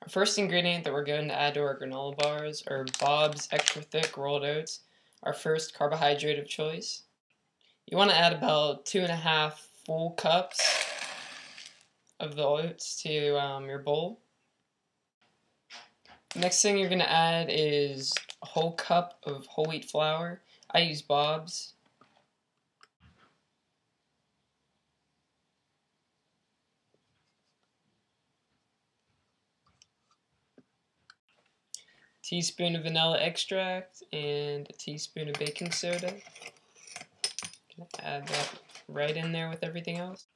Our first ingredient that we're going to add to our granola bars are Bob's Extra Thick Rolled Oats, our first carbohydrate of choice. You want to add about 2.5 full cups of the oats to your bowl. Next thing you're going to add is a whole cup of whole wheat flour. I use Bob's. Teaspoon of vanilla extract and a teaspoon of baking soda. Add that right in there with everything else.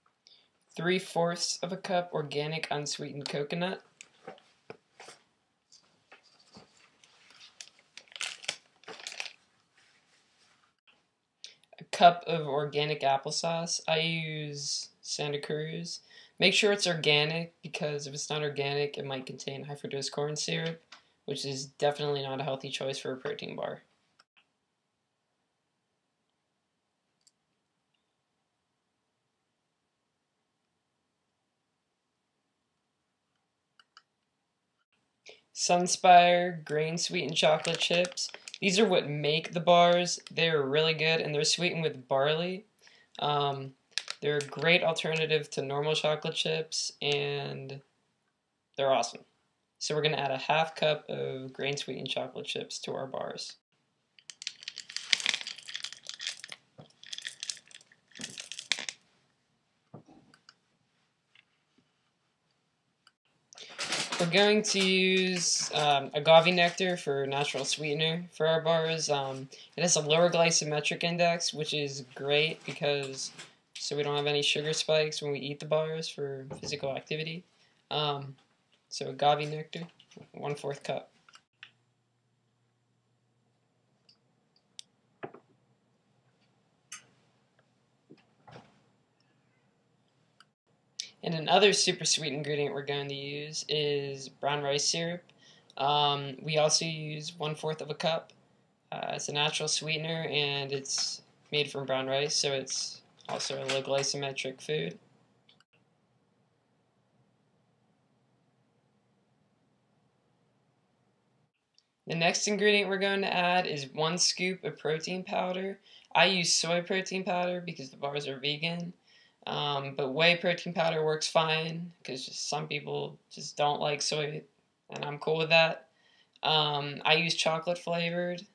3/4 of a cup organic unsweetened coconut. A cup of organic applesauce. I use Santa Cruz. Make sure it's organic, because if it's not organic, it might contain high fructose corn syrup, which is definitely not a healthy choice for a protein bar. Sunspire grain sweetened chocolate chips. These are what make the bars. They're really good, and they're sweetened with barley. They're a great alternative to normal chocolate chips, and they're awesome. So we're going to add a 1/2 cup of grain sweetened chocolate chips to our bars. We're going to use agave nectar for natural sweetener for our bars. It has a lower glycemic index, which is great because so we don't have any sugar spikes when we eat the bars for physical activity. So agave nectar, 1/4 cup. And another super sweet ingredient we're going to use is brown rice syrup. We also use 1/4 of a cup. It's a natural sweetener, and it's made from brown rice, so it's also a low glycemic food. The next ingredient we're going to add is 1 scoop of protein powder. I use soy protein powder because the bars are vegan. But whey protein powder works fine because some people just don't like soy, and I'm cool with that. I use chocolate flavored.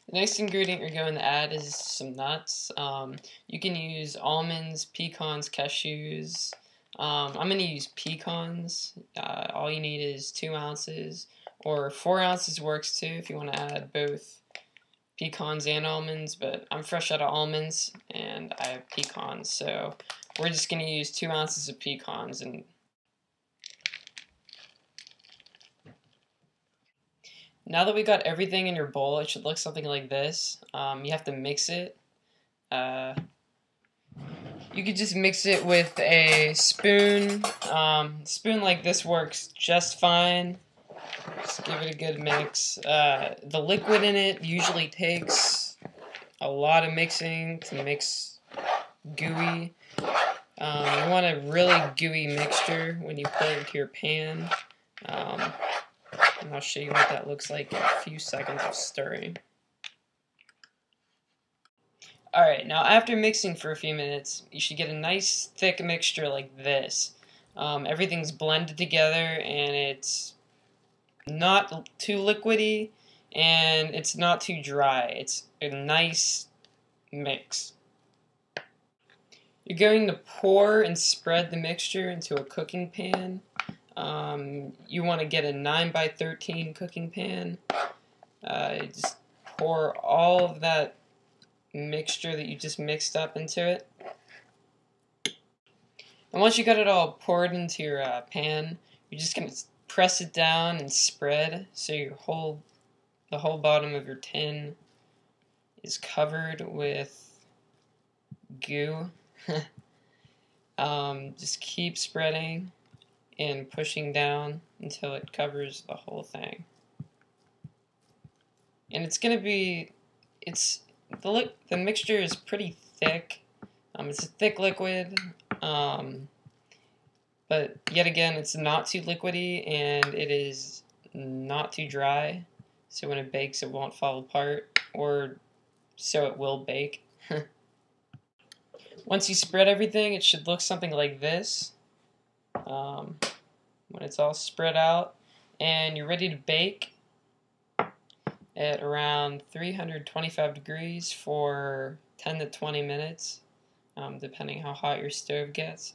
The next ingredient you're going to add is some nuts. You can use almonds, pecans, cashews. I'm going to use pecans. All you need is 2 ounces, or 4 ounces works too if you want to add both pecans and almonds, but I'm fresh out of almonds and I have pecans, so we're just going to use 2 ounces of pecans. And now that we got everything in your bowl, it should look something like this. You have to mix it. You could just mix it with a spoon. Spoon like this works just fine. Just give it a good mix. The liquid in it usually takes a lot of mixing to mix gooey. You want a really gooey mixture when you put it into your pan. And I'll show you what that looks like in a few seconds of stirring. Alright, now after mixing for a few minutes, you should get a nice thick mixture like this. Everything's blended together, and it's not too liquidy, and it's not too dry. It's a nice mix. You're going to pour and spread the mixture into a cooking pan. You want to get a 9x13 cooking pan. Just pour all of that mixture that you just mixed up into it. And once you got it all poured into your pan, you're just going to press it down and spread so the whole bottom of your tin is covered with goo. Just keep spreading and pushing down until it covers the whole thing. And it's the mixture is pretty thick. It's a thick liquid, but yet again, it's not too liquidy and it is not too dry. So when it bakes, it won't fall apart, or so it will bake. Once you spread everything, it should look something like this. When it's all spread out, and you're ready to bake at around 325 degrees for 10 to 20 minutes, depending how hot your stove gets.